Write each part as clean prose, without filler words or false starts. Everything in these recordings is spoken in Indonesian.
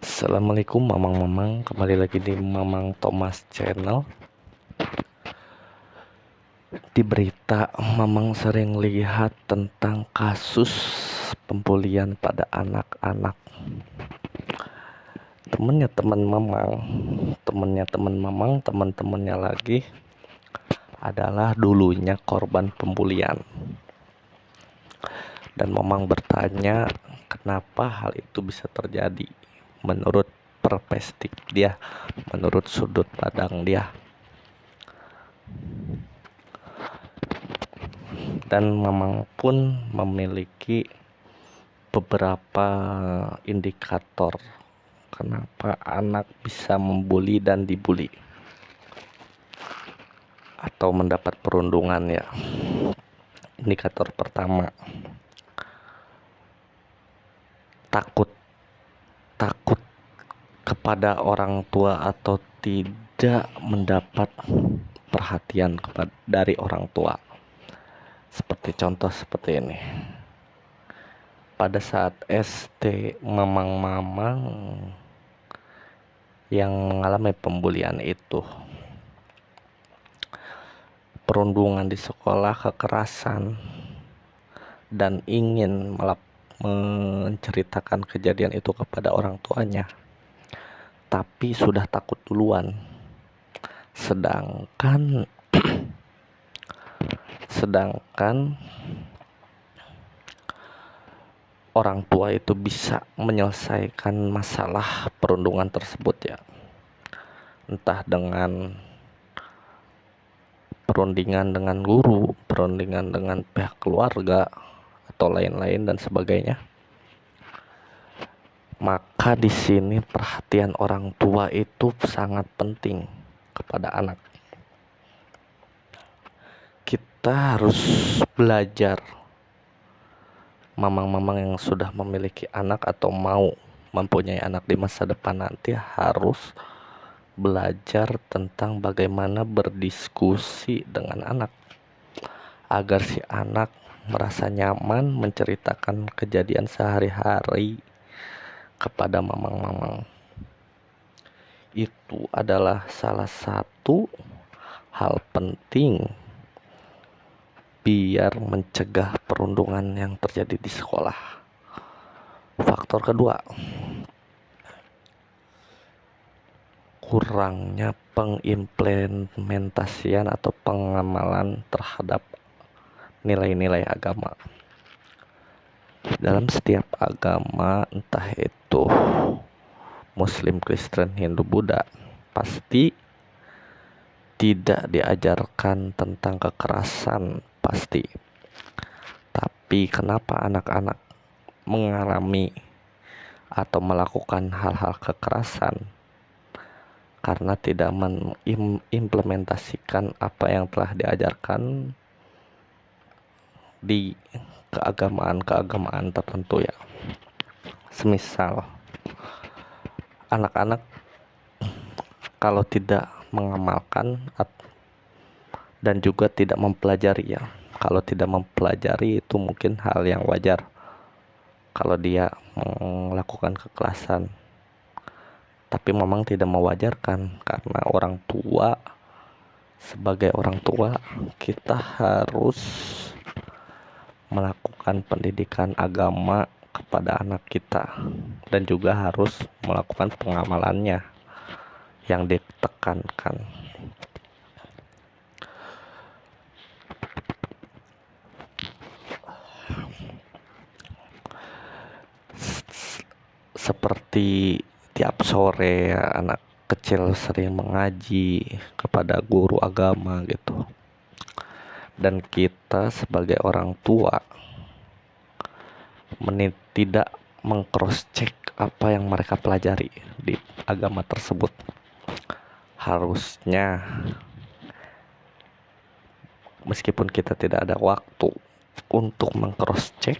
Assalamualaikum mamang-mamang, kembali lagi di Mamang Thomas Channel. Di berita mamang sering lihat tentang kasus pembulian pada anak-anak. Temennya teman mamang, teman-temannya lagi adalah dulunya korban pembulian. Dan mamang bertanya, kenapa hal itu bisa terjadi menurut perspektif dia, menurut sudut pandang dia. Dan mamang pun memiliki beberapa indikator kenapa anak bisa membuli dan dibully atau mendapat perundungan ya. Indikator pertama, takut kepada orang tua atau tidak mendapat perhatian dari orang tua. Seperti contoh seperti ini. Pada saat SD, mamang-mamang yang mengalami pembulian itu, perundungan di sekolah, kekerasan, dan ingin menceritakan kejadian itu kepada orang tuanya, tapi sudah takut duluan. Sedangkan orang tua itu bisa menyelesaikan masalah perundungan tersebut ya, entah dengan perundingan dengan guru, perundingan dengan pihak keluarga, atau lain-lain dan sebagainya. Maka di sini perhatian orang tua itu sangat penting kepada anak. Kita harus belajar, mamang-mamang yang sudah memiliki anak atau mau mempunyai anak di masa depan nanti harus belajar tentang bagaimana berdiskusi dengan anak agar si anak merasa nyaman menceritakan kejadian sehari-hari kepada mamang-mamang. Itu adalah salah satu hal penting biar mencegah perundungan yang terjadi di sekolah. Faktor kedua, kurangnya pengimplementasian atau pengamalan terhadap nilai-nilai agama. Dalam setiap agama, entah itu Muslim, Kristen, Hindu, Buddha, pasti tidak diajarkan tentang kekerasan, pasti. Tapi kenapa anak-anak mengalami atau melakukan hal-hal kekerasan? Karena tidak mengimplementasikan apa yang telah diajarkan di keagamaan tertentu ya. Semisal anak-anak kalau tidak mengamalkan dan juga tidak mempelajari ya. Kalau tidak mempelajari itu mungkin hal yang wajar kalau dia melakukan kekerasan. Tapi memang tidak mewajarkan, karena orang tua, sebagai orang tua kita harus melakukan pendidikan agama kepada anak kita dan juga harus melakukan pengamalannya yang ditekankan. Seperti tiap sore anak kecil sering mengaji kepada guru agama gitu. Dan kita sebagai orang tua tidak meng-cross check apa yang mereka pelajari di agama tersebut. Harusnya meskipun kita tidak ada waktu untuk meng-cross check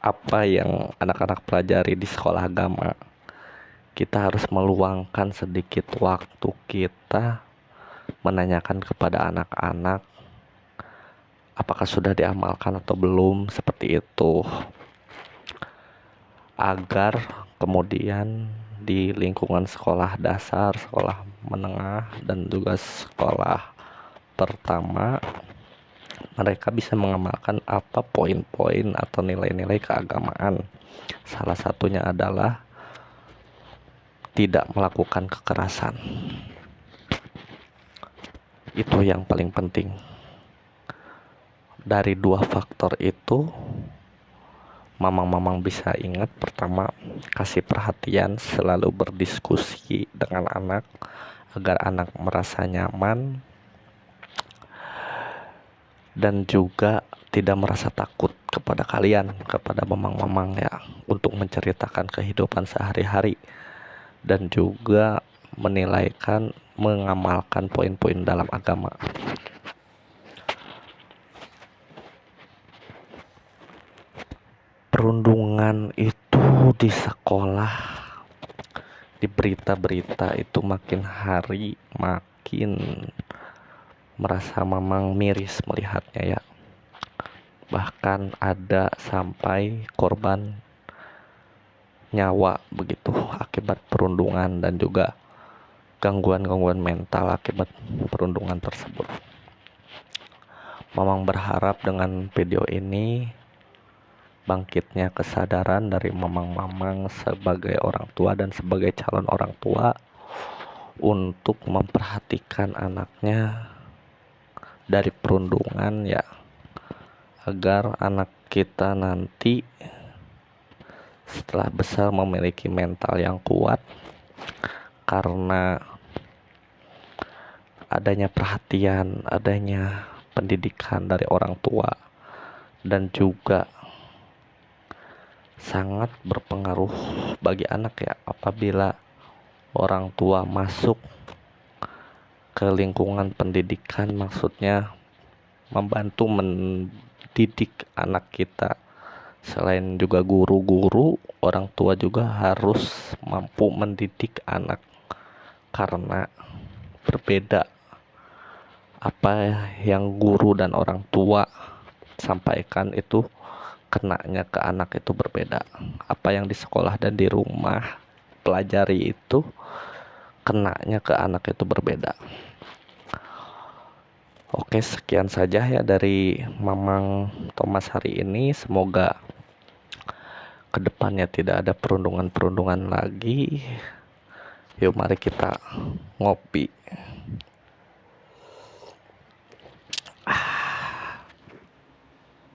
apa yang anak-anak pelajari di sekolah agama, kita harus meluangkan sedikit waktu kita menanyakan kepada anak-anak apakah sudah diamalkan atau belum, seperti itu. agar kemudian di lingkungan sekolah dasar, sekolah menengah, dan juga sekolah pertama mereka bisa mengamalkan apa poin-poin atau nilai-nilai keagamaan. Salah satunya adalah tidak melakukan kekerasan. Itu yang paling penting. Dari dua faktor itu, mamang-mamang bisa ingat, pertama, kasih perhatian, selalu berdiskusi dengan anak agar anak merasa nyaman dan juga tidak merasa takut kepada kalian, kepada mamang-mamang ya, untuk menceritakan kehidupan sehari-hari dan juga mengamalkan poin-poin dalam agama. Perundungan itu di sekolah, di berita-berita itu makin hari makin merasa mamang miris melihatnya ya. Bahkan ada sampai korban nyawa begitu akibat perundungan dan juga gangguan-gangguan mental akibat perundungan tersebut. Mamang berharap dengan video ini bangkitnya kesadaran dari mamang-mamang sebagai orang tua dan sebagai calon orang tua untuk memperhatikan anaknya dari perundungan ya, agar anak kita nanti setelah besar memiliki mental yang kuat karena adanya perhatian, adanya pendidikan dari orang tua, dan juga sangat berpengaruh bagi anak ya apabila orang tua masuk ke lingkungan pendidikan, maksudnya membantu mendidik anak kita. Selain juga guru-guru, orang tua juga harus mampu mendidik anak, karena berbeda apa yang guru dan orang tua sampaikan itu kenanya ke anak itu berbeda. Apa yang di sekolah dan di rumah pelajari itu kenanya ke anak itu berbeda. Oke, sekian saja ya dari Mamang Thomas hari ini. Semoga kedepannya tidak ada perundungan-perundungan lagi. Yuk mari kita ngopi.